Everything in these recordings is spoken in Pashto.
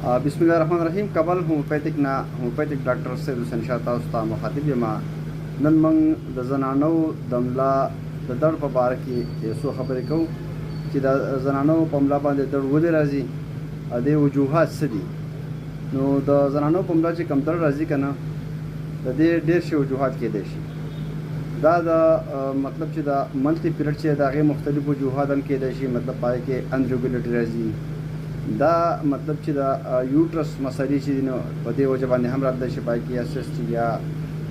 बिस्मिल्लाहिर्रहमानिर्रहीम कबल homeopathic doctor Syed हुसैन शाह ताउस ता मुखातिब यमा नन मंग द जनानो दमला द दड़ په باره کې څو خبرې کوو چې د زنانو په ملا باندې دړ ولې راځي د وجوهات څه دي. نو د زنانو په ملا چې کم دړ راځي که نه د دې ډېر شي وجوهات کېدای شي. دا د مطلب چې د منتلی پیریډ چې د هغې مختلف وجوهات هم کېدای شي، مطلب پای کې انریګولیټي راځي. دا مطلب چې د یوټرس مسلې چې دي نو په دې وجه باندې هم راتلی شي، پای کې یا سسټ یا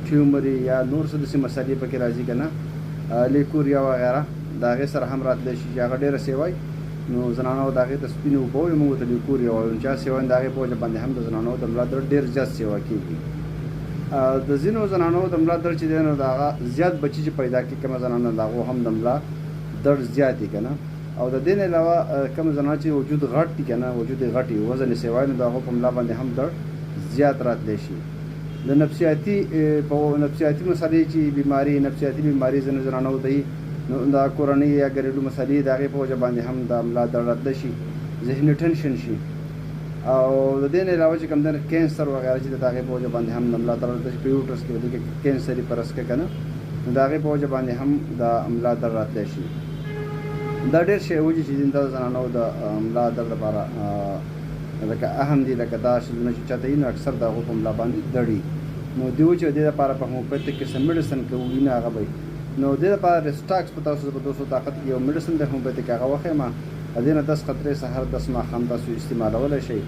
ټیومر یا نور څه داسې مسلې پکې راځي که نه، لیکوریا وغیره د هغې سره هم راتلی شي چې هغه ډېره سیوای. نو زنانو د هغې ته سپینې اوبه وایو، موږ ورته لیکوریا وایو. چې هغه سیوای د هغې په وجه باندې هم د زنانو د ملا درد ډېر زیات سیوا کېږي. د ځینو زنانو د ملا درد چې دی نو د هغه زیات بچي چې پیدا کړي، کومه زنانه د هغو هم د ملا درد زیات دي که نه. او د دې نه علاوه کوم زنانه چې وجود غټ دي که نه، وجود یې غټ وي، وزن یې سیوای، نو د هغو په ملا باندې هم درد زیات راتلی شي. د نفسیاتي مسلې چې نفسیاتي بیماري ځینو زنانو دی، نو د کورنۍ یا ګریډو مسلې د هغې په وجه باندې هم د ملا درد راتلی شي، ذهني ټنشن شي. او د دې نه علاوه چې کوم دی کینسر وغیره چې د هغې په وجه باندې هم د ملا درد راتلی شي. په یوټرس کې ودې کې کینسري پرس کې که نه، نو د هغې په وجه باندې هم د ملا درد راتلی شي. دا ډېر شی وجې چې دي د زنانو د ملا درد لپاره لکه اهم دي، لکه دا شیزونه چې چاته وي نو اکثر د هغو په ملا باندې دړي. نو دې وجې د دې لپاره په هومیوپیتھک کې څه میډیسن کوو نه هغه به نو د دې لپاره ریسټاکس په تاسو په 200 طاقت کې یو میډیسن د هومیوپیتھک هغه وښیم. د دې نه 10 قطرې سحر 10 ماښام تاسو استعمالولی شئ.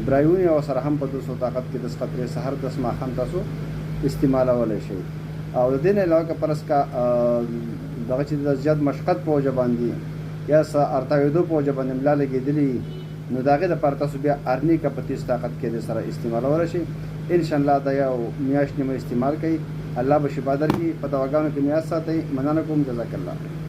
برایونی او سره هم په 200 طاقت کې 10 قطرې سحر 10 ماښام تاسو استعمالولی شئ. او د دې نه علاوه که فرض کا دغه چې د زیات مشقت په وجه باندې یا څه ارتاوېدو په وجه باندې ملا لګېدلي، نو د هغې دپاره تاسو بیا ارنیکه په 30 طاقت کې د سره استعمالولی شئ. انشاءالله دا یو میاشت نیمه استعمال کوئ، الله به شفا درکړي. په دواګانو کې نیاز ساتئ. مننه کوم، جزاک الله.